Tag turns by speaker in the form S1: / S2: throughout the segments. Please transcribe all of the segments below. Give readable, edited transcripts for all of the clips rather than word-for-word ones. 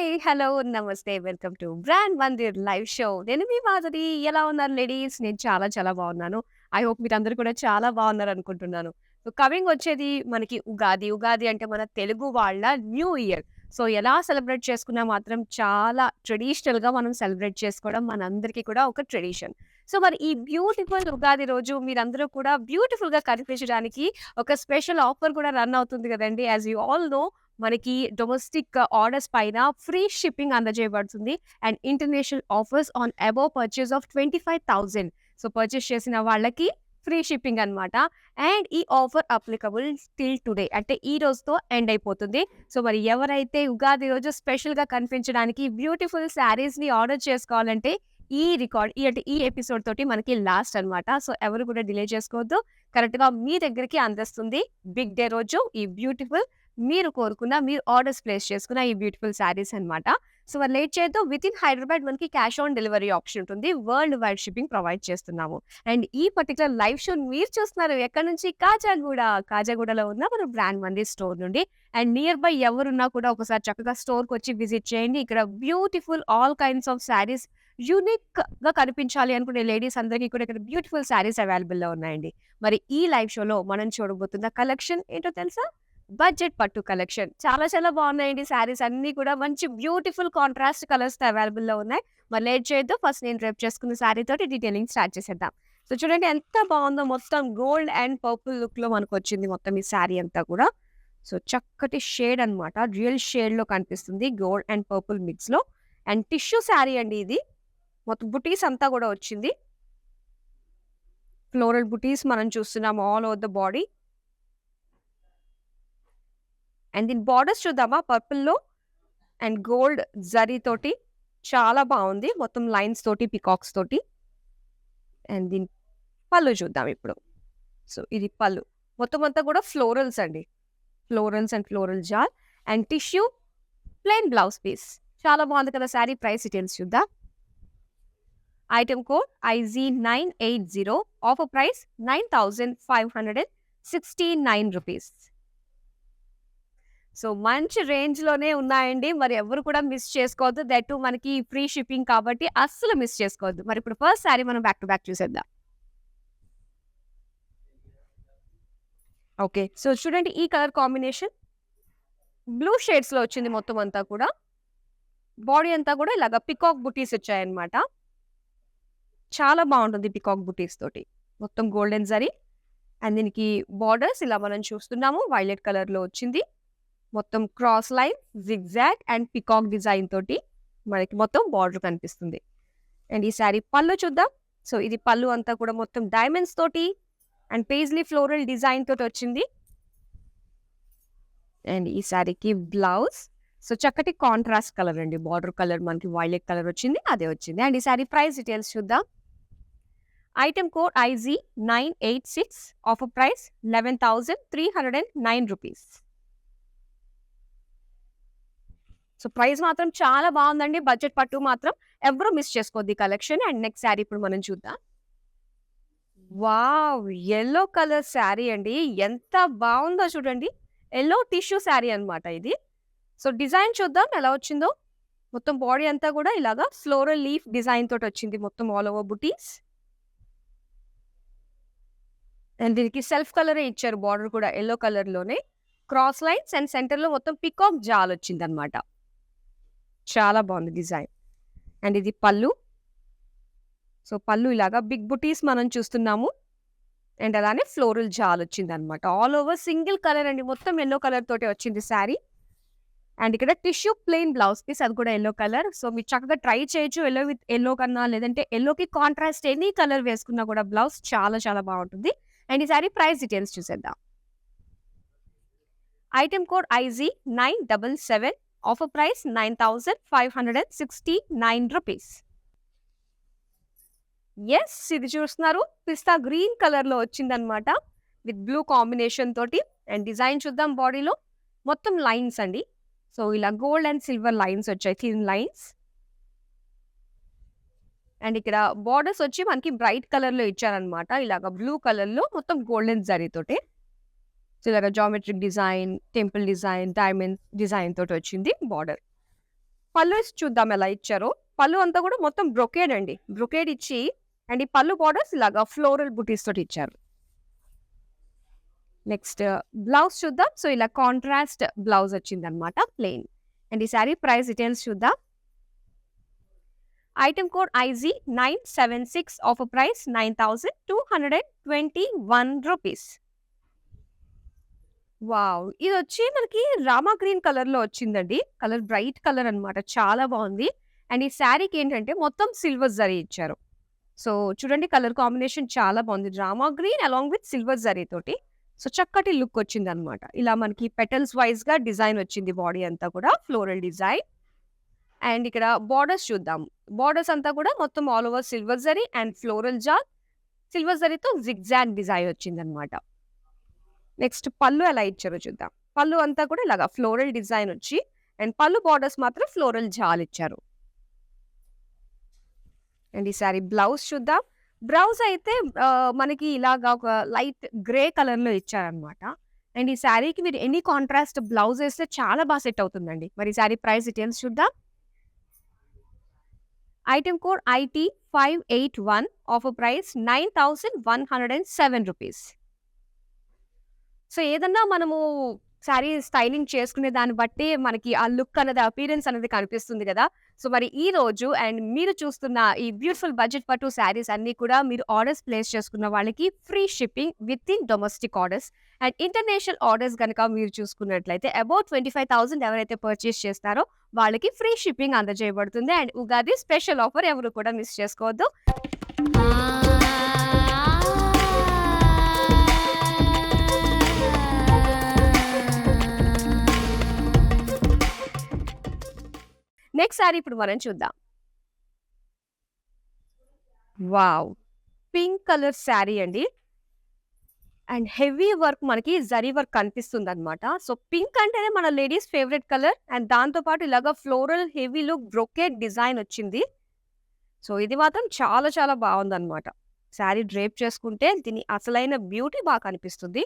S1: Hi! Hello! నమస్తే. Welcome to brand Mandir live show. నేను మీ మాధురి. ఎలా ఉన్నారు లేడీస్? నేను చాలా చాలా బాగున్నాను. ఐ హోప్ మీరందరూ కూడా చాలా బాగున్నారనుకుంటున్నాను. సో, కమింగ్ వచ్చేది మనకి ఉగాది. ఉగాది అంటే మన తెలుగు వాళ్ళ న్యూ ఇయర్. సో, ఎలా సెలబ్రేట్ చేసుకున్నా మాత్రం చాలా ట్రెడిషనల్‌గా మనం సెలబ్రేట్ చేసుకోవడం మనందరికీ కూడా ఒక ట్రెడిషన్. సో, మరి ఈ బ్యూటిఫుల్ ఉగాది రోజు మీరందరూ కూడా బ్యూటిఫుల్‌గా కనిపించడానికి ఒక స్పెషల్ ఆఫర్ కూడా రన్ అవుతుంది గదండీ! యాస్ యూ ఆల్ నో మనకి డొమెస్టిక్ ఆర్డర్స్ పైన ఫ్రీ షిప్పింగ్ అందజేయబడుతుంది. And international offers on above purchase of 25,000. So, purchase చేసిన వాళ్ళకి ఫ్రీ షిప్పింగ్ అన్నమాట. అండ్ ఈ ఆఫర్ అప్లికబుల్ టిల్ టుడే అంటే ఈ రోజుతో ఎండ్ అయిపోతుంది. సో, మరి ఎవరైతే ఉగాది రోజు స్పెషల్‌గా కనిపించడానికి బ్యూటిఫుల్ శారీస్‌ని ఆర్డర్ చేసుకోవాలంటే ఈ ఎపిసోడ్ తోటి మనకి లాస్ట్ అన్నమాట. సో, ఎవరు కూడా డిలే చేసుకోవద్దు. కరెక్ట్‌గా మీ దగ్గరికి అందిస్తుంది బిగ్ డే రోజు ఈ బ్యూటిఫుల్ మీరు ఆర్డర్స్ ప్లేస్ చేసుకున్న ఈ బ్యూటిఫుల్ శారీస్ అన్నమాట. సో, మరి లేట్ చేయొద్దు. వితిన్ హైదరాబాద్ మనకి క్యాష్ ఆన్ డెలివరీ ఆప్షన్ ఉంటుంది. వరల్డ్ వైడ్ షిప్పింగ్ ప్రొవైడ్ చేస్తున్నాము. అండ్ ఈ పర్టిక్యులర్ లైవ్ షో మీరు చూస్తున్నారు ఎక్కడి నుంచి? కాజాగూడ. కాజాగూడలో ఉన్న మన బ్రాండ్ మంది స్టోర్ నుండి. అండ్ నియర్ బై ఎవరున్నా కూడా ఒకసారి చక్కగా స్టోర్‌కొచ్చి విజిట్ చేయండి. ఇక్కడ beautiful all kinds of saris యూనిక్‌గా కనిపించాలి అనుకునే లేడీస్ అందరికీ కూడా ఇక్కడ బ్యూటిఫుల్ శారీస్ అవైలబుల్‌లో ఉన్నాయండి. మరి ఈ లైవ్ షోలో మనం చూడబోతున్న కలెక్షన్ ఏంటో తెలుసా? బడ్జెట్ పట్టు కలెక్షన్. చాలా చాలా బాగున్నాయండి శారీస్ అన్నీ కూడా మంచి బ్యూటిఫుల్ కాంట్రాస్ట్ కలర్స్‌తో అవైలబుల్‌లో ఉన్నాయి. మరి లేట్ చేయొద్దు. ఫస్ట్ నేను రేపు చేసుకున్న శారీ తోటి డీటెయిలింగ్ స్టార్ట్ చేసేద్దాం. సో, చూడండి ఎంత బాగుందో మొత్తం గోల్డ్ అండ్ పర్పుల్ లుక్‌లో మనకొచ్చింది మొత్తం ఈ శారీ అంతా కూడా. సో, చక్కటి షేడ్ అన్నమాట. రియల్ షేడ్‌లో కనిపిస్తుంది. గోల్డ్ అండ్ పర్పుల్ మిక్స్‌లో. అండ్ టిష్యూ శారీ అండి ఇది. మొత్తం బుటీస్ అంతా కూడా వచ్చింది. ఫ్లోరల్ బుటీస్ మనం చూస్తున్నాం all over the body. And దీని బోర్డర్స్ చూద్దామా పర్పుల్‌లో అండ్ గోల్డ్ జరీ తోటి చాలా బావుంది. మొత్తం లైన్స్ తోటి, పీకాక్స్ తోటి. అండ్ దీని పళ్ళు చూద్దాం ఇప్పుడు. సో, ఇది పళ్ళు. మొత్తం అంతా కూడా ఫ్లోరల్స్ అండి. Florals and floral jaal and tissue plain blouse piece. చాలా బాగుంది కదా శారీ. ప్రైస్ డీటెయిల్స్ చూద్దాం. Item code IZ980. Offer price 9,569 rupees. So, మంచి రేంజ్‌లోనే ఉన్నాయండి. మరి ఎవ్వరు కూడా మిస్ చేసుకోవద్దు. దట్ టూ మనకి ఫ్రీ షిప్పింగ్ కాబట్టి అస్సలు మిస్ చేసుకోవద్దు. మరి ఇప్పుడు ఫస్ట్ సారీ మనం బ్యాక్ టు బ్యాక్ చూసేద్దాం. ఓకే. సో, చూడండి ఈ కలర్ కాంబినేషన్ బ్లూ షేడ్స్‌లో వచ్చింది మొత్తం అంతా కూడా. బాడీ అంతా కూడా ఇలాగ పీకాక్ బుటీస్ వచ్చాయన్నమాట. చాలా బావుంటుంది పీకాక్ బుటీస్ తోటి. మొత్తం గోల్డెన్ జరీ అండ్ దీనికి బోర్డర్స్ ఇలా మనం చూస్తున్నాము. వైలెట్ కలర్‌లో వచ్చింది. మొత్తం cross line, zigzag and peacock design తోటి మనకి మొత్తం బార్డర్ కనిపిస్తుంది. అండ్ ఈ శారీ పళ్ళు చూద్దాం. సో, ఇది పళ్ళు అంతా కూడా మొత్తం డైమండ్స్ తోటి అండ్ పేజ్లీ ఫ్లోరల్ డిజైన్ తోటి వచ్చింది. అండ్ ఈ శారీకి బ్లౌజ్. సో, చక్కటి కాంట్రాస్ట్ కలర్ అండి. బార్డర్ కలర్ మనకి వైలెట్ కలర్ వచ్చింది. అదే వచ్చింది. అండ్ ఈ శారీ ప్రైస్ డీటెయిల్స్ చూద్దాం. Item code IZ986. Offer price 11,309 rupees. So, price మాత్రం చాలా బావుందండి. బడ్జెట్ పట్టు మాత్రం ఎవరు మిస్ చేసుకోవద్దు ఈ కలెక్షన్. అండ్ నెక్స్ట్ శారీ ఇప్పుడు మనం చూద్దాం. వావ్! యెల్లో కలర్ శారీ అండి. ఎంత బావుందో చూడండి. యెల్లో టిష్యూ శారీ అన్నమాట ఇది. సో, డిజైన్ చూద్దాం ఎలా వచ్చిందో. మొత్తం బాడీ అంతా కూడా ఇలాగా ఫ్లోరల్ లీఫ్ డిజైన్ తోటొచ్చింది మొత్తం ఆల్ ఓవర్ బుటీస్. అండ్ దీనికి సెల్ఫ్ కలరే ఇచ్చారు బార్డర్ కూడా యెల్లో కలర్‌లోనే. క్రాస్ లైన్స్ అండ్ సెంటర్‌లో మొత్తం పీకాక్ జాలొచ్చిందన్నమాట. చాలా బావుంది డిజైన్. అండ్ ఇది పళ్ళు. సో, పళ్ళు ఇలాగా బిగ్ బుటీస్ మనం చూస్తున్నాము. అండ్ అలానే ఫ్లోరల్ జాలొచ్చిందన్నమాట. ఆల్ ఓవర్ సింగిల్ కలర్ అండి. మొత్తం యెల్లో కలర్ తోటే వచ్చింది శారీ. అండ్ ఇక్కడ టిష్యూ ప్లెయిన్ బ్లౌజ్ పీస్ అది కూడా యెల్లో కలర్. సో, మీరు చక్కగా ట్రై చేయొచ్చు. యెల్లో విత్ యెల్లో కన్నా లేదంటే యెల్లోకి కాంట్రాస్ట్ ఎనీ కలర్ వేసుకున్నా కూడా బ్లౌజ్ చాలా చాలా బావుంటుంది. అండ్ ఈ శారీ ప్రైస్ డీటెయిల్స్ చూసేద్దాం. Item code IZ977. Offer price 9,569 rupees. Yes! ఇది చూస్తున్నారు. పిస్తా గ్రీన్ కలర్‌లో వచ్చిందన్నమాట. విత్ బ్లూ కాంబినేషన్ తోటి. అండ్ డిజైన్ చూద్దాం బాడీలో. మొత్తం లైన్స్ అండి. సో, ఇలా గోల్డ్ అండ్ సిల్వర్ లైన్స్ వచ్చాయి. Thin lines. అండ్ ఇక్కడ బోర్డర్స్ వచ్చి మనకి బ్రైట్ కలర్‌లో ఇచ్చారన్నమాట. ఇలాగ బ్లూ కలర్‌లో మొత్తం గోల్డెన్ జరీతోటి. సో, ఇలాగ geometric design, temple design, diamond design తోటి వచ్చింది బార్డర్. పళ్ళు చూద్దాం ఎలా ఇచ్చారో. పళ్ళు అంతా కూడా మొత్తం బ్రొకేడ్ అండి. బ్రొకేడ్ ఇచ్చి అండ్ ఈ పళ్ళు బోర్డర్స్ ఇలాగా ఫ్లోరల్ బుటీస్ తోటి ఇచ్చారు. నెక్స్ట్ బ్లౌజ్ చూద్దాం. సో, ఇలా కాంట్రాస్ట్ బ్లౌజ్ వచ్చిందనమాట ప్లెయిన్. అండ్ ఈ సారీ ప్రైస్ డీటెయిల్స్ చూద్దాం. Item code IZ976 offer price 9,221 rupees. Wow! ఇదొచ్చి మనకి రామా గ్రీన్ కలర్‌లో వచ్చిందండి. కలర్ బ్రైట్ కలర్ అనమాట. చాలా బావుంది. అండ్ ఈ శారీకి ఏంటంటే మొత్తం సిల్వర్ జరీ ఇచ్చారు. సో, చూడండి కలర్ కాంబినేషన్ చాలా బావుంది. Rama green along with silver zari తోటి. సో, చక్కటి లుక్ వచ్చిందనమాట. ఇలా మనకి పెటల్స్ వైస్‌గా డిజైన్ వచ్చింది బాడీ అంతా కూడా ఫ్లోరల్ డిజైన్. అండ్ ఇక్కడ బోర్డర్స్ చూద్దాం. బోర్డర్స్ అంతా కూడా మొత్తం all over silver zari and floral jaal. Silver జరీతో జిగ్‌జాగ్ డిజైన్ వచ్చిందనమాట. నెక్స్ట్ పళ్ళు ఎలా ఇచ్చారో చూద్దాం. పళ్ళు అంతా కూడా ఇలాగా ఫ్లోరల్ డిజైన్ వచ్చి అండ్ పళ్ళు బోర్డర్స్ మాత్రం ఫ్లోరల్ జాల్ ఇచ్చారు. అండ్ ఈ సారీ బ్లౌజ్ చూద్దాం. బ్లౌజ్ అయితే మనకి ఇలాగా ఒక లైట్ గ్రే కలర్‌లో ఇచ్చారనమాట. అండ్ ఈ సారీకి మీరు ఎనీ కాంట్రాస్ట్ బ్లౌజ్ ఏస్తే చాలా బాగా సెట్ అవుతుందండి. మరి ఈ సారీ ప్రైస్ డీటెయిల్స్ చూద్దాం. Item code IT581 offer price 9,107 rupees. So, ఏదన్నా మనము శారీ స్టైలింగ్ చేసుకునే దాన్ని బట్టి మనకి ఆ లుక్ అనేది, అపియరెన్స్ అనేది కనిపిస్తుంది గదా! సో, మరి ఈ రోజు అండ్ మీరు చూస్తున్న ఈ బ్యూటిఫుల్ బడ్జెట్ పట్టు శారీస్ అన్నీ కూడా మీరు ఆర్డర్స్ ప్లేస్ చేసుకున్న వాళ్ళకి free shipping within domestic orders. And international orders గనక మీరు చూసుకున్నట్లయితే అబౌట్ 25,000 ఎవరైతే పర్చేస్ చేస్తారో వాళ్ళకి ఫ్రీ షిప్పింగ్ అందజేయబడుతుంది. అండ్ ఉగాది స్పెషల్ ఆఫర్ ఎవరు కూడా మిస్ చేసుకోవద్దు. నెక్స్ట్ సారీ ఇప్పుడు మనం చూద్దాం. వావ్! పింక్ కలర్ సారీ అండి. అండ్ హెవీ వర్క్ మనకి జరీ వర్క్ కనిపిస్తుందనమాట. సో, పింక్ అంటేనే మన లేడీస్ ఫేవరెట్ కలర్. అండ్ దాంతో పాటు ఇలాగా floral heavy look brocade design వచ్చింది. సో, ఇది మాత్రం చాలా చాలా బావుందనమాట. సారీ డ్రేప్ చేసుకుంటే దీని అసలైన బ్యూటీ బాగా కనిపిస్తుంది.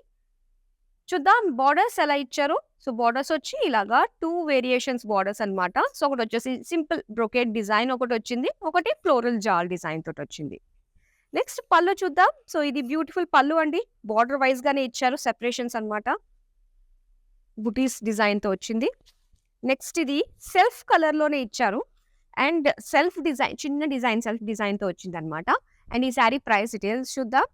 S1: చూద్దాం బోర్డర్స్ ఎలా ఇచ్చారో. సో, బోర్డర్స్ వచ్చి ఇలాగా 2 వేరియేషన్స్ బోర్డర్స్ అన్నమాట. సో, ఒకటొచ్చేసి సింపుల్ బ్రొకేడ్ డిజైన్ ఒకటొచ్చింది. ఒకటి ఫ్లోరల్ జాల్ డిజైన్ తోటొచ్చింది. నెక్స్ట్ పళ్ళు చూద్దాం. సో, ఇది బ్యూటిఫుల్ పళ్ళు అండి. బోర్డర్ వైస్‌గానే ఇచ్చారు. సెపరేషన్స్ అన్నమాట. బుటీస్ డిజైన్‌తో వచ్చింది. నెక్స్ట్ ఇది సెల్ఫ్ కలర్‌లోనే ఇచ్చారు. అండ్ సెల్ఫ్ డిజైన్ చిన్న డిజైన్ సెల్ఫ్ డిజైన్‌తో వచ్చిందన్నమాట. అండ్ ఈ సారీ ప్రైస్ డీటెయిల్స్ చూద్దాం.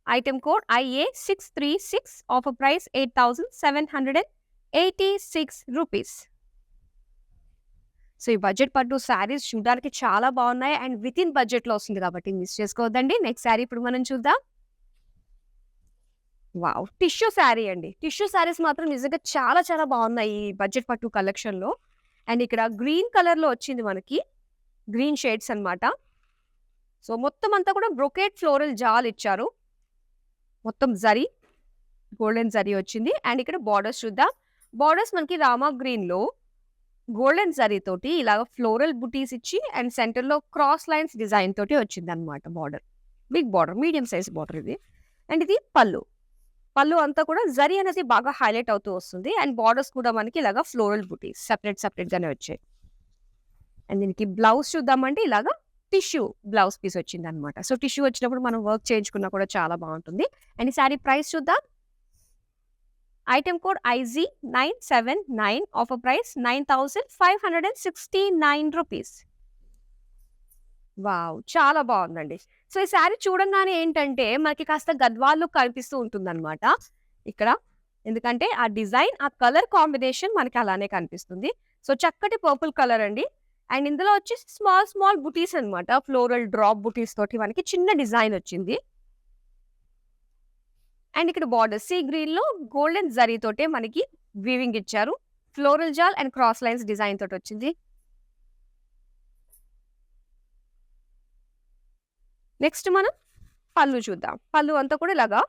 S1: Item code IA636 offer price 8,786 rupees. So, ఈ బడ్జెట్ పట్టు సారీస్ చూడడానికి చాలా బాగున్నాయి. అండ్ వితిన్ బడ్జెట్‌లో వస్తుంది కాబట్టి మిస్ చేసుకోవద్దండి. నెక్స్ట్ సారీ ఇప్పుడు మనం చూద్దాం. వావ్! టిష్యూ సారీ అండి. టిష్యూ సారీస్ మాత్రం నిజంగా చాలా చాలా బాగున్నాయి ఈ బడ్జెట్ పట్టు కలెక్షన్‌లో. అండ్ ఇక్కడ గ్రీన్ కలర్‌లో వచ్చింది మనకి. గ్రీన్ షేడ్స్ అన్నమాట. సో, మొత్తం అంతా కూడా బ్రొకేడ్ ఫ్లోరల్ జాల్ ఇచ్చారు. మొత్తం జరీ, గోల్డెన్ జరీ వచ్చింది. అండ్ ఇక్కడ బోర్డర్స్ చూద్దాం. బోర్డర్స్ మనకి రామా గ్రీన్‌లో గోల్డెన్ జరీ తోటి ఇలాగ ఫ్లోరల్ బుటీస్ ఇచ్చి అండ్ సెంటర్‌లో క్రాస్ లైన్స్ డిజైన్ తోటి వచ్చిందన్నమాట border. Big border, medium size border ఇది. అండ్ ఇది పళ్ళు. పళ్ళు అంతా కూడా జరీ అనేది బాగా హైలైట్ అవుతూ వస్తుంది. అండ్ బార్డర్స్ కూడా మనకి ఇలాగ ఫ్లోరల్ బుటీస్ సెపరేట్‌గానే వచ్చాయి. అండ్ దీనికి బ్లౌజ్ చూద్దామంటే ఇలాగ టిష్యూ బ్లౌజ్ పీస్ వచ్చిందన్నమాట. సో, టిష్యూ వచ్చినప్పుడు మనం వర్క్ చేయించుకున్నా కూడా చాలా బాగుంటుంది. అండ్ ఈ సారీ ప్రైస్ చూద్దాం. Item code IZ979 offer price 9,569 rupees. Wow! చాలా బాగుందండి. సో, ఈ సారీ చూడంగానే ఏంటంటే మనకి కాస్త గద్వాల్ లుక్ కనిపిస్తూ ఉంటుందన్నమాట ఇక్కడ. ఎందుకంటే ఆ డిజైన్, ఆ కలర్ కాంబినేషన్ మనకి అలానే కనిపిస్తుంది. సో, చక్కటి పర్పుల్ కలర్ అండి. అండ్ ఇందులో వచ్చేసి స్మాల్ బుటీస్ అన్నమాట. ఫ్లోరల్ డ్రాప్ బుటీస్ తోటి మనకి చిన్న డిజైన్ వచ్చింది. అండ్ ఇక్కడ బార్డర్ సీ గ్రీన్‌లో గోల్డెన్ జరీ తోటే మనకి వీవింగ్ ఇచ్చారు. Floral jaal and cross lines design తోటి వచ్చింది. నెక్స్ట్ మనం పళ్ళు చూద్దాం. పళ్ళు అంతా కూడా ఇలాగా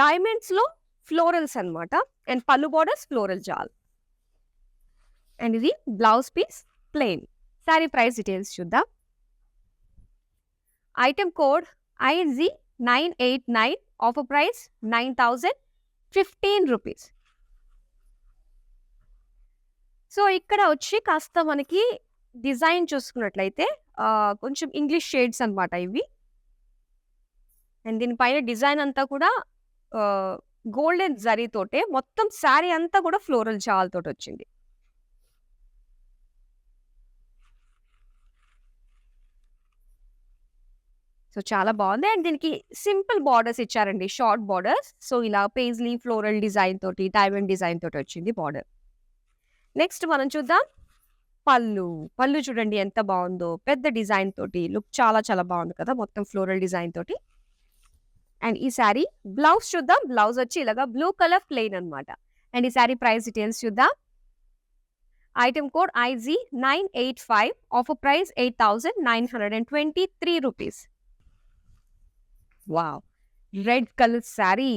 S1: డైమండ్స్‌లో ఫ్లోరల్స్ అన్నమాట. అండ్ పళ్ళు బార్డర్స్ ఫ్లోరల్ జాల్. అండ్ ఇది blouse piece plain. Sari price details చూద్దాం. Item code IZ989 offer price 9,015 rupees. So, ఇక్కడ వచ్చి కాస్త మనకి డిజైన్ చూసుకున్నట్లయితే కొంచెం ఇంగ్లీష్ షేడ్స్ అన్నమాట ఇవి. అండ్ దీని పైన డిజైన్ అంతా కూడా ఆహ్, గోల్డెన్ జరీతోటే మొత్తం శారీ అంతా కూడా ఫ్లోరల్ జాల్‌తోటొచ్చింది. సో, చాలా బావుంది. అండ్ దీనికి సింపుల్ బోర్డర్స్ ఇచ్చారండి. Short borders. సో, ఇలా పేజ్లీ ఫ్లోరల్ డిజైన్ తోటి, డైమండ్ డిజైన్ తోటొచ్చింది బోర్డర్. నెక్స్ట్ మనం చూద్దాం పళ్ళు. పళ్ళు చూడండి ఎంత బావుందో. పెద్ద డిజైన్ తోటి లుక్ చాలా చాలా బావుంది కదా! మొత్తం ఫ్లోరల్ డిజైన్ తోటి. అండ్ ఈ శారీ బ్లౌజ్ చూద్దాం. బ్లౌజ్ వచ్చి ఇలాగా బ్లూ కలర్ ప్లెయిన్ అన్నమాట. అండ్ ఈ శారీ ప్రైస్ డీటెయిల్స్ చూద్దాం. Item code IG985 offer price 8,923 rupees. Wow! Red colour sari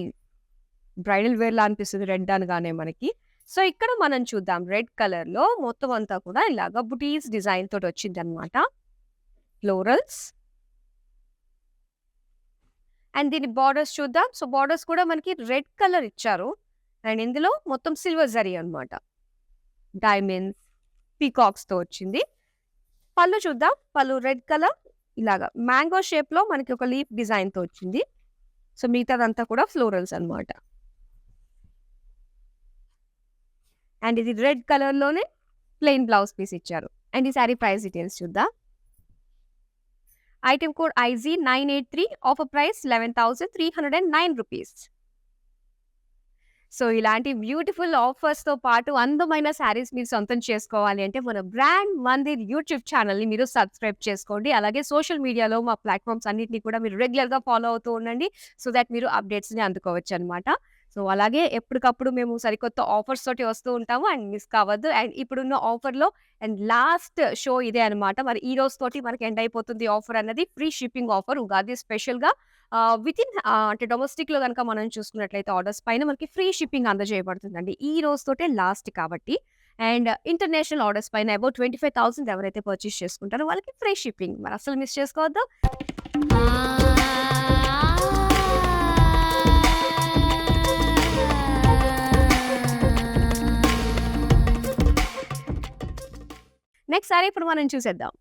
S1: bridal వేర్‌లా అనిపిస్తుంది రెడ్ అనగానే మనకి. సో, ఇక్కడ మనం చూద్దాం రెడ్ కలర్‌లో మొత్తం అంతా కూడా ఇలాగా బుటీస్ డిజైన్ తోటొచ్చిందన్నమాట. ఫ్లోరల్స్. అండ్ దీని బోర్డర్స్ చూద్దాం. సో, బోర్డర్స్ కూడా మనకి రెడ్ కలర్ ఇచ్చారు. అండ్ ఇందులో మొత్తం సిల్వర్ జరీ అన్నమాట. డైమండ్స్, పీకాక్స్‌తో వచ్చింది. పళ్ళు చూద్దాం. పళ్ళు రెడ్ కలర్ ఇలాగా మ్యాంగో షేప్‌లో మనకి ఒక లీఫ్ డిజైన్‌తో వచ్చింది. సో, మిగతాదంతా కూడా ఫ్లోరల్స్ అన్నమాట. అండ్ ఇది రెడ్ కలర్‌లోనే ప్లెయిన్ బ్లౌజ్ పీస్ ఇచ్చారు. అండ్ ఈ శారీ ప్రైస్ డీటెయిల్స్ చూద్దాం. Item code IG983 offer price 11,309 rupees. So, ఇలాంటి బ్యూటిఫుల్ ఆఫర్స్‌తో పాటు అందమైన శారీస్ మీరు సొంతం చేసుకోవాలి అంటే మన బ్రాండ్ మందిర్ యూట్యూబ్ ఛానెల్‌ని మీరు సబ్స్క్రైబ్ చేసుకోండి. అలాగే సోషల్ మీడియాలో మా ప్లాట్‌ఫార్మ్స్ అన్నిటిని కూడా మీరు రెగ్యులర్‌గా ఫాలో అవుతూ ఉండండి. సో థాట్ మీరు అప్డేట్స్‌ని అందుకోవచ్చనమాట. సో, అలాగే ఎప్పటికప్పుడు మేము సరికొత్త ఆఫర్స్ తోటి వస్తూ ఉంటాము. అండ్ మిస్ కావద్దు. అండ్ ఇప్పుడున్న ఆఫర్‌లో అండ్ లాస్ట్ షో ఇదే అనమాట. మరి ఈ రోజు తోటి మనకి ఎండ్ అయిపోతుంది ఆఫర్ అన్నది. ఫ్రీ షిప్పింగ్ ఆఫర్ ఉగాది స్పెషల్‌గా వితిన్ అంటే డొమెస్టిక్‌లో గనుక మనం చూసుకున్నట్లయితే ఆర్డర్స్ పైన మనకి ఫ్రీ షిప్పింగ్ అందజేయబడుతుందండి. ఈ రోజుతోటే లాస్ట్ కాబట్టి. అండ్ ఇంటర్నేషనల్ ఆర్డర్స్ పైన అబౌట్ 25,000 ఎవరైతే పర్చేస్ చేసుకుంటారో వాళ్ళకి ఫ్రీ షిప్పింగ్. మరి అస్సలు మిస్ చేసుకోవద్దు. నెక్స్ట్ సారీ ఇప్పుడు మనం చూసేద్దాం.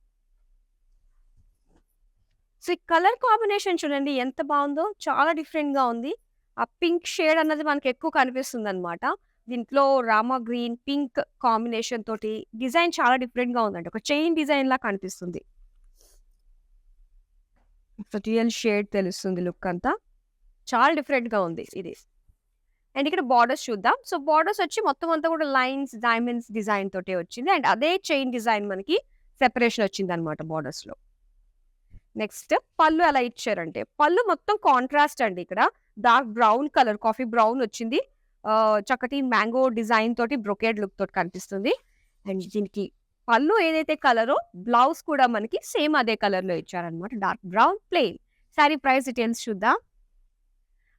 S1: సో, ఈ కలర్ కాంబినేషన్ చూడండి ఎంత బావుందో. చాలా డిఫరెంట్‌గా ఉంది. ఆ పింక్ షేడ్ అన్నది మనకి ఎక్కువ కనిపిస్తుందన్నమాట. దీంట్లో రామా గ్రీన్, పింక్ కాంబినేషన్ తోటి డిజైన్ చాలా డిఫరెంట్‌గా ఉందండి. ఒక చైన్ డిజైన్‌లా కనిపిస్తుంది. ఒక రియల్ షేడ్ తెలుస్తుంది లుక్ అంతా. చాలా డిఫరెంట్‌గా ఉంది ఇది. అండ్ ఇక్కడ బోర్డర్స్ చూద్దాం. సో, బోర్డర్స్ వచ్చి మొత్తం అంతా కూడా లైన్స్, డైమండ్స్ డిజైన్ తోటే వచ్చింది. అండ్ అదే చైన్ డిజైన్ మనకి సెపరేషన్ వచ్చిందన్నమాట బోర్డర్స్‌లో. నెక్స్ట్ పళ్ళు ఎలా ఇచ్చారంటే, పళ్ళు మొత్తం కాంట్రాస్ట్ అండి ఇక్కడ. Dark brown colour, coffee brown వచ్చింది. చక్కటి మ్యాంగో డిజైన్ తోటి బ్రొకేడ్ లుక్ తోటి కనిపిస్తుంది. అండ్ దీనికి పళ్ళు ఏదైతే కలరో బ్లౌజ్ కూడా మనకి సేమ్ అదే కలర్‌లో ఇచ్చారన్నమాట. Dark brown plain. Sari price details చూద్దాం.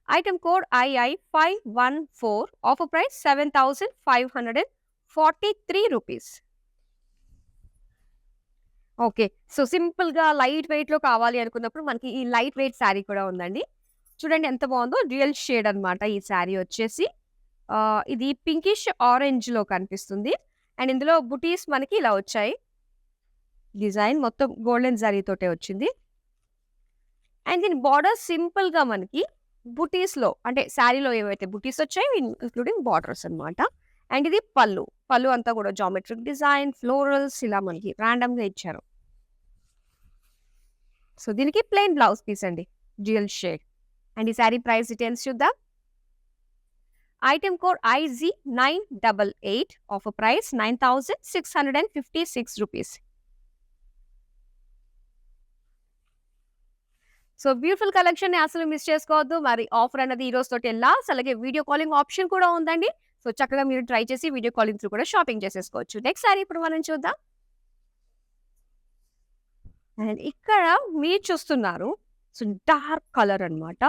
S1: Item code II514 offer price 7,543 rupees. Okay. So, సింపుల్‌గా లైట్ వెయిట్‌లో కావాలి అనుకున్నప్పుడు మనకి ఈ లైట్ వెయిట్ శారీ కూడా ఉందండి. చూడండి ఎంత బావుందో. డ్యూయల్ షేడ్ అన్నమాట ఈ శారీ వచ్చేసి. ఇది పింకిష్ ఆరెంజ్‌లో కనిపిస్తుంది. అండ్ ఇందులో బుటీస్ మనకి ఇలా వచ్చాయి. డిజైన్ మొత్తం గోల్డెన్ జరీతోటే వచ్చింది. అండ్ దీని బోర్డర్ సింపుల్‌గా మనకి బుటీస్‌లో అంటే శారీలో ఏవైతే బుటీస్ వచ్చాయో ఇంక్లూడింగ్ బోర్డర్స్ అన్నమాట. అండ్ ఇది పళ్ళు. పళ్ళు అంతా కూడా జామెట్రిక్ డిజైన్, ఫ్లోరల్స్ ఇలా మనకి రాండమ్‌గా ఇచ్చారు. సో, దీనికి ప్లెయిన్ బ్లౌజ్ పీస్ అండి. Dual shade. అండ్ ఈ శారీ ప్రైస్ డీటెయిల్స్ చూద్దాం. Item code IG988 offer price 9,656 rupees. So, beautiful కలెక్షన్‌ని అసలు మిస్ చేసుకోవద్దు. మరి ఆఫర్ అన్నది ఈ రోజు తోటే లాస్ట్. అలాగే వీడియో కాలింగ్ ఆప్షన్ కూడా ఉందండి. సో, చక్కగా మీరు ట్రై చేసి వీడియో కాలింగ్ త్రూ కూడా షాపింగ్ చేసేసుకోవచ్చు. నెక్స్ట్ సారీ ఇప్పుడు మనం చూద్దాం. అండ్ ఇక్కడ మీరు చూస్తున్నారు. సో, డార్క్ కలర్ అన్నమాట.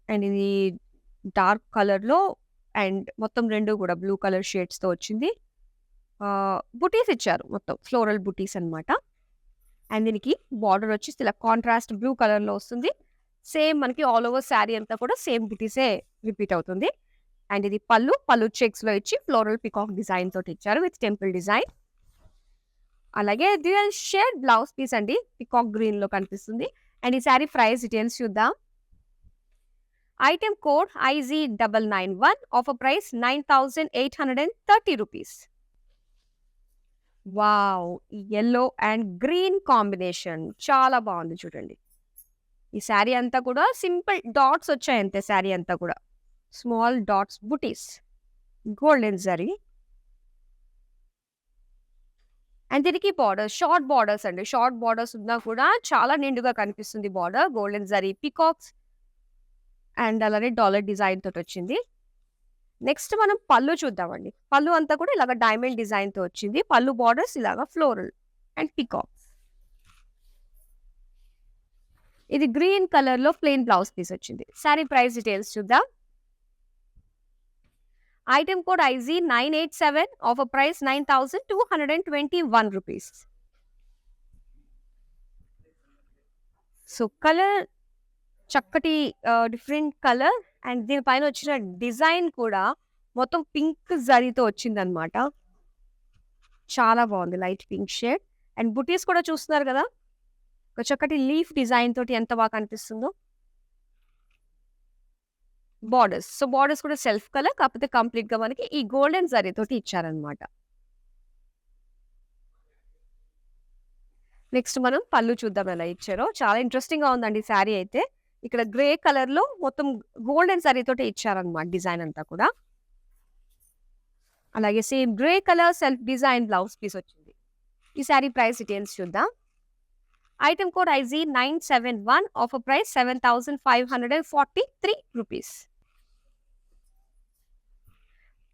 S1: అండ్ ఇది డార్క్ కలర్‌లో అండ్ మొత్తం 2 కూడా బ్లూ కలర్ షేడ్స్‌తో వచ్చింది. బుటీస్ ఇచ్చారు మొత్తం ఫ్లోరల్ బుటీస్ అన్నమాట. అండ్ దీనికి బార్డర్ వచ్చేసి ఇలా కాంట్రాస్ట్ బ్లూ కలర్‌లో వస్తుంది. సేమ్ మనకి ఆల్ ఓవర్ శారీ అంతా కూడా సేమ్ బుటీసే రిపీట్ అవుతుంది. అండ్ ఇది పళ్ళు చెక్స్‌లో ఇచ్చి ఫ్లోరల్ పీకాక్ డిజైన్ తోటి ఇచ్చారు విత్ టెంపుల్ డిజైన్. అలాగే డ్యూయల్ షేడ్ బ్లౌజ్ పీస్ అండి. పీకాక్ గ్రీన్‌లో కనిపిస్తుంది. అండ్ ఈ సారీ ప్రైస్ డీటెయిల్స్ చూద్దాం. Item code IZ991 offer price 9,830 rupees. Wow! Yellow and green combination చాలా బాగుంది చూడండి. ఈ సారీ అంతా కూడా సింపుల్ డాట్స్ వచ్చాయి అంతే సారీ అంతా కూడా. Small dots buttis. Golden zari. And దీనికి బార్డర్స్ షార్ట్ బార్డర్స్ అండి. షార్ట్ బార్డర్స్ ఉన్నా కూడా చాలా నిండుగా కనిపిస్తుంది border. Golden zari peacocks and అలానే డాలర్ డిజైన్ తోటి వచ్చింది. నెక్స్ట్ మనం పళ్ళు చూద్దామండి. పళ్ళు అంతా కూడా ఇలాగ డైమండ్ డిజైన్ తో వచ్చింది. పళ్ళు బార్డర్స్ ఇలాగ ఫ్లోరల్ అండ్ పీకాక్స్. ఇది గ్రీన్ కలర్ లో ప్లెయిన్ బ్లౌజ్ పీస్ వచ్చింది. సారీ ప్రైస్ డీటెయిల్స్ చూద్దాం. Item code IZ987 offer price 9,221 rupees. So colour చక్కటి డిఫరెంట్ కలర్ అండ్ దీనిపైన వచ్చిన డిజైన్ కూడా మొత్తం పింక్ జరీతో వచ్చిందనమాట. చాలా బాగుంది లైట్ పింక్ షేడ్. అండ్ బుటీస్ కూడా చూస్తున్నారు కదా, ఒక చక్కటి లీఫ్ డిజైన్ తోటి ఎంత బాగా కనిపిస్తుందో. బార్డర్స్, సో బార్డర్స్ కూడా సెల్ఫ్ కలర్, కాకపోతే కంప్లీట్ గా మనకి ఈ గోల్డెన్ జరీ తోటి ఇచ్చారనమాట. నెక్స్ట్ మనం పళ్ళు చూద్దాం ఎలా ఇచ్చారో. చాలా ఇంట్రెస్టింగ్ గా ఉందండి శారీ అయితే. ఇక్కడ గ్రే కలర్ లో మొత్తం గోల్డెన్ జరీ తోటి ఇచ్చారనమాట డిజైన్ అంతా కూడా. అలాగే same grey colour self design blouse piece వచ్చింది. ఈ శారీ ప్రైస్ డీటెయిల్స్ చూద్దాం. Item code IZ971 offer price 7,543 rupees.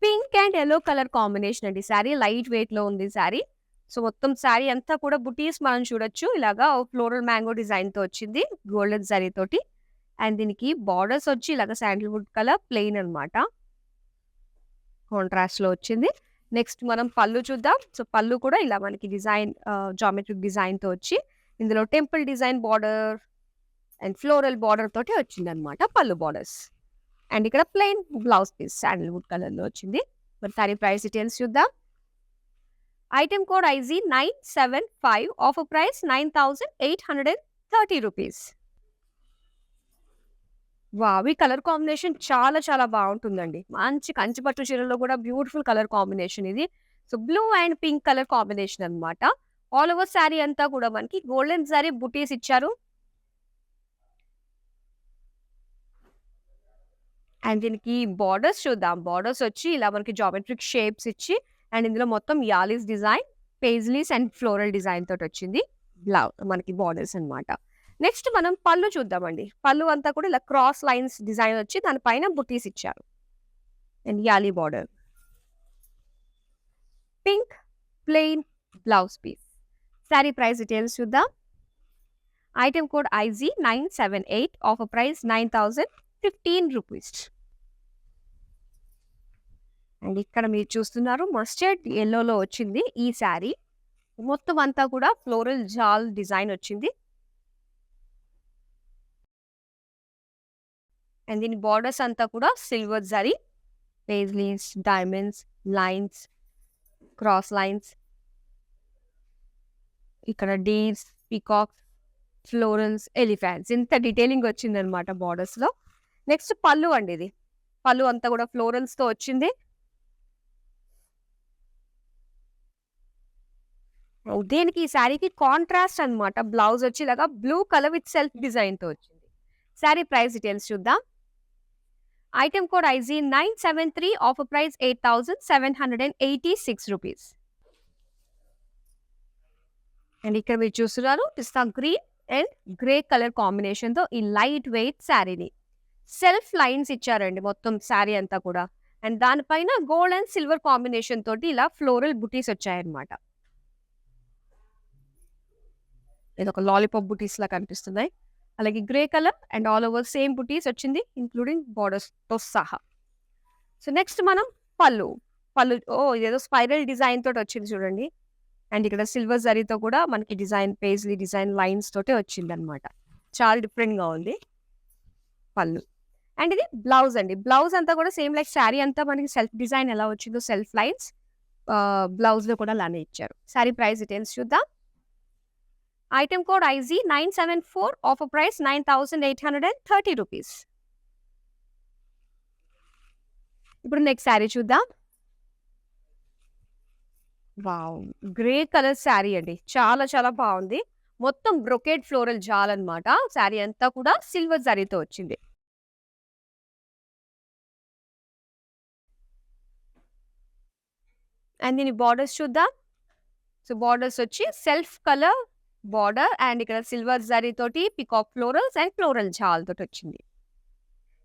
S1: Pink and yellow colour combination అండి. శారీ లైట్ వెయిట్ లో ఉంది శారీ. సో మొత్తం శారీ అంతా కూడా బుటీస్ మనం చూడొచ్చు. ఇలాగా ఫ్లోరల్ మ్యాంగో డిజైన్ తో వచ్చింది గోల్డెన్ జరీ తోటి. అండ్ దీనికి బార్డర్స్ వచ్చి ఇలాగ శాండిల్వుడ్ కలర్ ప్లెయిన్ అనమాట, కాంట్రాస్ట్ లో వచ్చింది. నెక్స్ట్ మనం పళ్ళు చూద్దాం. సో పళ్ళు కూడా ఇలా మనకి డిజైన్ జామెట్రిక్ డిజైన్ తో వచ్చి ఇందులో temple design border and floral border తోటి వచ్చింది అనమాట పళ్ళు బార్డర్స్. అండ్ ఇక్కడ plain blouse piece sandalwood colour లో వచ్చింది. మరి సారీ ప్రైస్ డీటెయిల్స్ చూద్దాం. Item code IZ975 offer price 9,830 rupees. Wow! ఈ కలర్ కాంబినేషన్ చాలా చాలా బాగుంటుందండి. మంచి కంచి పట్టు చీరలో కూడా బ్యూటిఫుల్ కలర్ కాంబినేషన్ ఇది. So blue and pink colour combination అనమాట. ఆల్ ఓవర్ శారీ అంతా కూడా మనకి గోల్డెన్ జరీ బుటీస్ ఇచ్చారు. అండ్ దీనికి బార్డర్స్ చూద్దాం. బార్డర్స్ వచ్చి ఇలా మనకి జామెట్రిక్ షేప్స్ ఇచ్చి అండ్ ఇందులో మొత్తం Alice design, paisleys and floral design తోటి వచ్చింది మనకి బార్డర్స్ అనమాట. నెక్స్ట్ మనం పళ్ళు చూద్దామండి. పళ్ళు అంతా కూడా ఇలా క్రాస్ లైన్స్ డిజైన్ వచ్చి దానిపైన బుటీస్ ఇచ్చారు and yali border. Pink plain blouse piece. Sari price details చూద్దాం. Item code IZ978 offer price 9,015 rupees. And ఇక్కడ మీరు చూస్తున్నారు మస్టర్డ్ ఎల్లోలో వచ్చింది ఈ శారీ. మొత్తం అంతా కూడా ఫ్లోరల్ జాల్ డిజైన్ వచ్చింది. అండ్ దీని బార్డర్స్ అంతా కూడా silver zari, paisleys, diamonds, lines, cross lines, ఇక్కడ డీర్స్, పీకాక్స్, ఫ్లోరల్స్, ఎలిఫెంట్స్, ఇంత డీటెయిలింగ్ వచ్చింది అనమాట బార్డర్స్ లో. నెక్స్ట్ పళ్ళు అండి. ఇది పళ్ళు అంతా కూడా ఫ్లోరల్స్ తో వచ్చింది. దేనికి ఈ శారీకి కాంట్రాస్ట్ అనమాట. బ్లౌజ్ వచ్చి ఇలాగా blue colour with self design తో వచ్చింది. శారీ ప్రైస్ డీటెయిల్స్ చూద్దాం. Item code IZ973 offer price 8,786 rupees. And ఇక్కడ మీరు చూస్తున్నారు pista green and grey colour combination తో ఈ లైట్ వెయిట్ శారీని సెల్ఫ్ లైన్స్ ఇచ్చారండి మొత్తం శారీ అంతా కూడా. అండ్ దానిపైన గోల్డ్ అండ్ సిల్వర్ కాంబినేషన్ తోటి ఇలా ఫ్లోరల్ బుటీస్ వచ్చాయన్నమాట. ఇది ఒక లాలీపాప్ బుటీస్ లా కనిపిస్తున్నాయి. అలాగే grey colour and all over same బుటీస్ వచ్చింది ఇంక్లూడింగ్ బార్డర్స్ తో సహా. సో నెక్స్ట్ మనం పళ్ళు ఇదేదో స్పైరల్ డిజైన్ తోటి వచ్చింది చూడండి. అండ్ ఇక్కడ సిల్వర్ జరీతో కూడా మనకి డిజైన్ పేజ్లీ డిజైన్ లైన్స్ తోటి వచ్చింది అనమాట. చాలా డిఫరెంట్ గా ఉంది పళ్ళు. అండ్ ఇది బ్లౌజ్ అండి. బ్లౌజ్ అంతా కూడా సేమ్ లైక్ శారీ అంతా మనకి సెల్ఫ్ డిజైన్ ఎలా వచ్చిందో సెల్ఫ్ లైన్స్ బ్లౌజ్‌లో కూడా అలానే ఇచ్చారు. శారీ ప్రైస్ డీటెయిల్స్ చూద్దాం. Item code IG 974 offer price 9830 rupees. ఇప్పుడు నెక్స్ట్ శారీ చూద్దాం. వావ్! గ్రే కలర్ శారీ అండి. చాలా చాలా బావుంది. మొత్తం బ్రొకేడ్ ఫ్లోరల్ జాల్ అన్నమాట. శారీ అంతా కూడా సిల్వర్ జరీతో వచ్చింది. అండ్ దీని బార్డర్స్ చూద్దాం. సో, బార్డర్స్ వచ్చి సెల్ఫ్ కలర్ బార్డర్ అండ్ ఇక్కడ సిల్వర్ జరీ తోటి పీకాక్ ఫ్లోరల్స్ అండ్ ఫ్లోరల్ జాల్ తోటి వచ్చింది.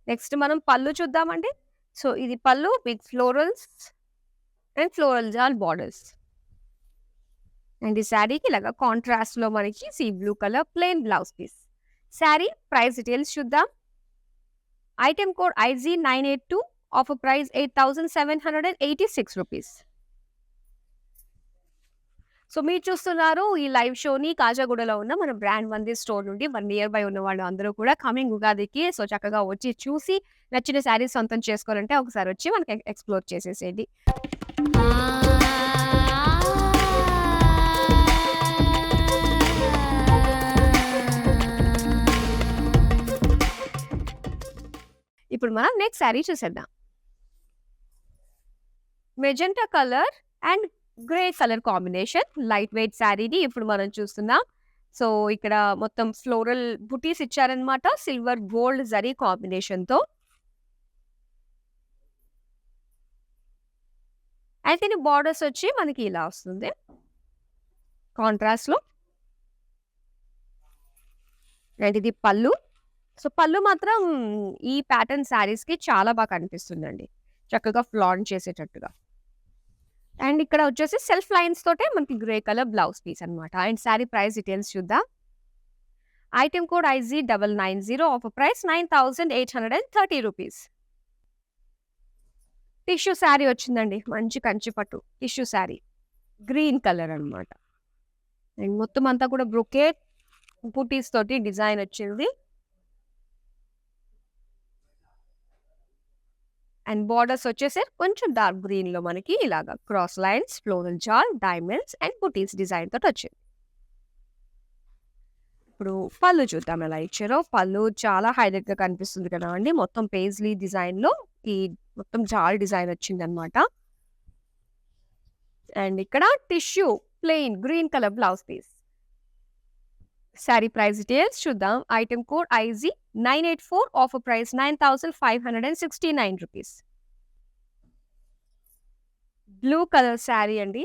S1: నెక్స్ట్ మనం పళ్ళు చూద్దామండి. సో, ఇది పళ్ళు with florals and floral jaal borders. And ఈ శారీకి ఇలాగా కాంట్రాస్ట్‌లో మనకి sea blue colour plain blouse piece. Sari price details చూద్దాం. Item code IG 982 offer price 8786 rupees. So, మీరు చూస్తున్నారు ఈ లైవ్ షోని కాజాగూడలో ఉన్న మన బ్రాండ్ మందిర్ స్టోర్ నుండి. మన నియర్ బై ఉన్న వాళ్ళు అందరూ కూడా కమింగ్ ఉగాదికి సో, చక్కగా వచ్చి చూసి నచ్చిన శారీస్ సొంతం చేసుకోవాలంటే ఒకసారి వచ్చి మనకి ఎక్స్‌ప్లోర్ చేసేసేయండి. ఇప్పుడు మనం నెక్స్ట్ శారీ చూసేద్దాం. Magenta colour and grey colour combination light weight శారీని ఇప్పుడు మనం చూస్తున్నాం. సో, ఇక్కడ మొత్తం ఫ్లోరల్ బుటీస్ ఇచ్చారనమాట. సిల్వర్ గోల్డ్ జరీ కాంబినేషన్‌తో. అయితే దీని బార్డర్స్ వచ్చి మనకి ఇలా వస్తుంది. కాంట్రాస్ట్‌లో. అండ్ ఇది పళ్ళు. సో, పళ్ళు మాత్రం ఈ ప్యాటర్న్ శారీస్‌కి చాలా బాగా కనిపిస్తుందండి. చక్కగా ఫ్లాంట్ చేసేటట్టుగా. అండ్ ఇక్కడ వచ్చేసి సెల్ఫ్ లైన్స్ తోటే మనకి గ్రే కలర్ బ్లౌజ్ పీస్ అన్నమాట. అండ్ శారీ ప్రైస్ డీటెయిల్స్ చూద్దాం. Item code IG 990 offer price 9830 rupees. Tissue sari వచ్చిందండి. మంచి కంచి పట్టు టిష్యూ శారీ. గ్రీన్ కలర్ అన్నమాట. అండ్ మొత్తం అంతా కూడా బ్రొకేట్ బుటీస్ తోటి డిజైన్ వచ్చింది. అండ్ బార్డర్స్ వచ్చేసి కొంచెం డార్క్ గ్రీన్‌లో మనకి ఇలాగా cross lines, floral jaal, diamonds and butis design తోటి వచ్చింది. ఇప్పుడు పళ్ళు చూద్దాం ఎలా ఇచ్చారో. పళ్ళు చాలా హైలైట్‌గా కనిపిస్తుంది కదా అండి. మొత్తం పేజ్లీ డిజైన్‌లో ఈ మొత్తం జాల్ డిజైన్ వచ్చిందనమాట. అండ్ ఇక్కడ tissue plain green colour blouse piece. Sari price details చూద్దాం. Item code IG 984 offer price 9569 rupees. Blue colour sari అండి.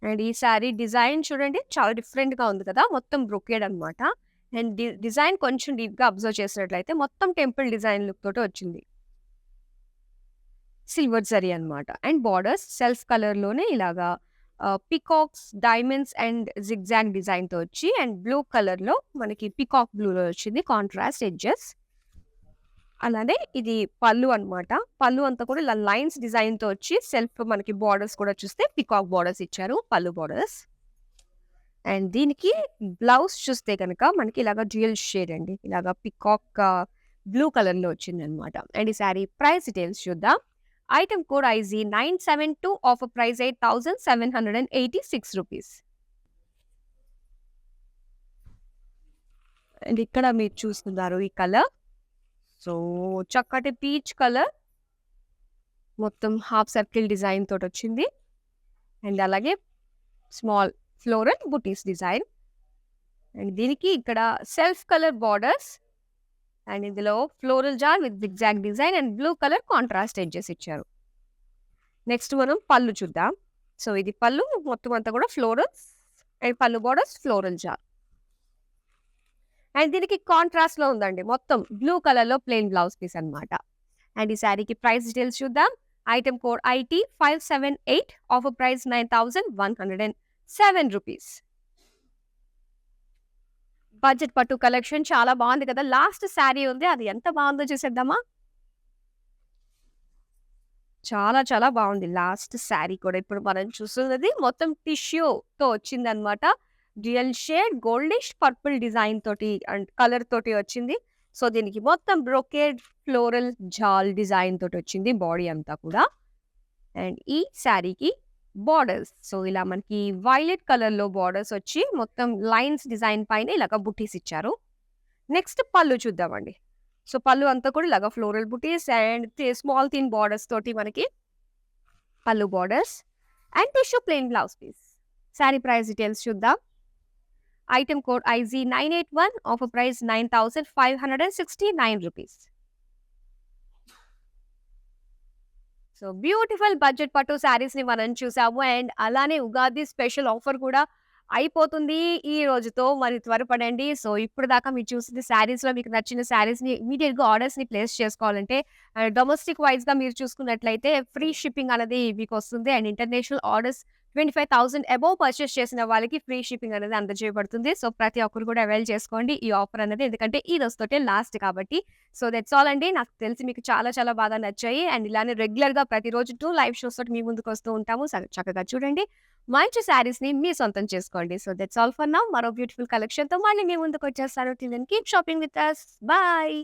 S1: అండ్ ఈ శారీ డిజైన్ చూడండి చాలా డిఫరెంట్‌గా ఉంది కదా! మొత్తం బ్రొకేడ్ అన్నమాట. అండ్ డిజైన్ కొంచెం డీప్‌గా అబ్జర్వ్ చేసినట్లయితే మొత్తం టెంపుల్ డిజైన్ లుక్ తోటి వచ్చింది. సిల్వర్ జరీ అన్నమాట. అండ్ బార్డర్స్ సెల్ఫ్ కలర్‌లోనే ఇలాగా పీకాక్స్, డైమండ్స్ అండ్ జిగ్‌జాగ్ డిజైన్‌తో వచ్చి అండ్ బ్లూ కలర్‌లో మనకి పీకాక్ బ్లూలో వచ్చింది కాంట్రాస్ట్ ఎడ్జెస్. అలానే ఇది పళ్ళు అన్నమాట. పళ్ళు అంతా కూడా ఇలా లైన్స్ డిజైన్‌తో వచ్చి సెల్ఫ్ మనకి బార్డర్స్ కూడా చూస్తే పీకాక్ బార్డర్స్ ఇచ్చారు. పళ్ళు బార్డర్స్. అండ్ దీనికి బ్లౌజ్ చూస్తే గనక మనకి ఇలాగా డ్యూయల్ షేడ్ అండి. ఇలాగా పీకాక్ బ్లూ కలర్‌లో వచ్చిందన్నమాట. అండ్ ఈ శారీ ప్రైస్ డీటెయిల్స్ చూద్దాం. Item code IG 972 offer price 8786 rupees. And ఇక్కడ మీరు చూస్తున్నారు ఈ కలర్. సో, చక్కటి పీచ్ కలర్. మొత్తం హాఫ్ సర్కిల్ డిజైన్ తోటొచ్చింది. అండ్ అలాగే small floral butis design. And దీనికి ఇక్కడ సెల్ఫ్ కలర్ బార్డర్స్. అండ్ ఇందులో floral zari with zigzag design and blue colour contrast edges ఇచ్చారు. నెక్స్ట్ మనం పళ్ళు చూద్దాం. సో, ఇది పళ్ళు మొత్తం అంతా కూడా ఫ్లోరల్స్ అండ్ పళ్ళు బార్డర్స్ ఫ్లోరల్ జార్. అండ్ దీనికి కాంట్రాస్ట్‌లో ఉందండి. మొత్తం బ్లూ కలర్‌లో ప్లెయిన్ బ్లౌజ్ పీస్ అన్నమాట. అండ్ ఈ శారీకి ప్రైస్ డీటెయిల్స్ చూద్దాం. Item code IT 578 offer price 9107 rupees. Budget పట్టు కలెక్షన్ చాలా బాగుంది కదా! లాస్ట్ శారీ ఉంది. అది ఎంత బాగుందో చూసేద్దామా? చాలా చాలా బాగుంది. లాస్ట్ శారీ కూడా ఇప్పుడు మనం చూస్తున్నది మొత్తం టిష్యూతో వచ్చిందనమాట. Dual shade goldish purple design తోటి అండ్ కలర్ తోటి వచ్చింది. సో, దీనికి మొత్తం బ్రొకేడ్ ఫ్లోరల్ జాల్ డిజైన్ తోటొచ్చింది బాడీ అంతా కూడా. అండ్ ఈ శారీకి బార్డర్స్. సో, ఇలా మనకి వైలెట్ కలర్‌లో బార్డర్స్ వచ్చి మొత్తం లైన్స్ డిజైన్ పైన ఇలాగ బుట్టీస్ ఇచ్చారు. నెక్స్ట్ పళ్ళు చూద్దామండి. సో, పళ్ళు అంతా కూడా ఇలాగ floral butis and small thin borders తోటి మనకి పళ్ళు borders and tissue plain blouse piece. Sari price details చూద్దాం. Item code IG981, offer price 9,569 rupees. So, beautiful budget పట్టు శారీస్‌ని మనం చూసాము. అండ్ అలానే ఉగాది స్పెషల్ ఆఫర్ కూడా అయిపోతుంది ఈ రోజుతో. మరి త్వరపడండి. సో, ఇప్పటిదాకా మీరు చూసిన శారీస్‌లో మీకు నచ్చిన శారీస్‌ని ఇమ్మీడియేట్‌గా ఆర్డర్స్‌ని ప్లేస్ చేసుకోవాలంటే డొమెస్టిక్ వైస్‌గా మీరు చూసుకున్నట్లయితే ఫ్రీ షిప్పింగ్ అనేది మీకొస్తుంది. And international orders 25,000 above purchase చేసిన వాళ్ళకి ఫ్రీ షిప్పింగ్ అనేది అందజేయబడుతుంది. సో, ప్రతి ఒక్కరు కూడా అవైల్ చేసుకోండి ఈ ఆఫర్ అనేది. ఎందుకంటే ఈ రోజుతోటే లాస్ట్ కాబట్టి. సో, దట్స్ ఆల్ అండి. నాకు తెలిసి మీకు చాలా చాలా బాగా నచ్చాయి. అండ్ ఇలానే రెగ్యులర్‌గా ప్రతిరోజు 2 లైవ్ షోస్ తోటి మీ ముందుకొస్తూ ఉంటాము. చక్కగా చూడండి. మంచి శారీస్‌ని మీ సొంతం చేసుకోండి. So, that's all for now. మరో బ్యూటిఫుల్ కలెక్షన్‌తో మళ్ళీ మీ ముందుకొచ్చేస్తాను. Till then keep shopping with us. Bye.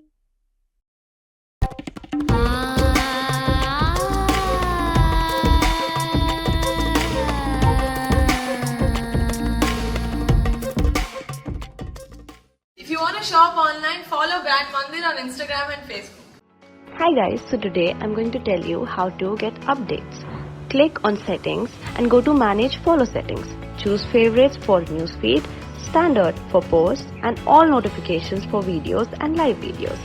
S2: If you want to shop online, follow Brand Mandir on Instagram and Facebook.
S3: Hi guys, so today I'm going to tell you how to get updates. Click on settings and go to manage follow settings. Choose favorites for newsfeed, standard for posts and all notifications for videos and live videos.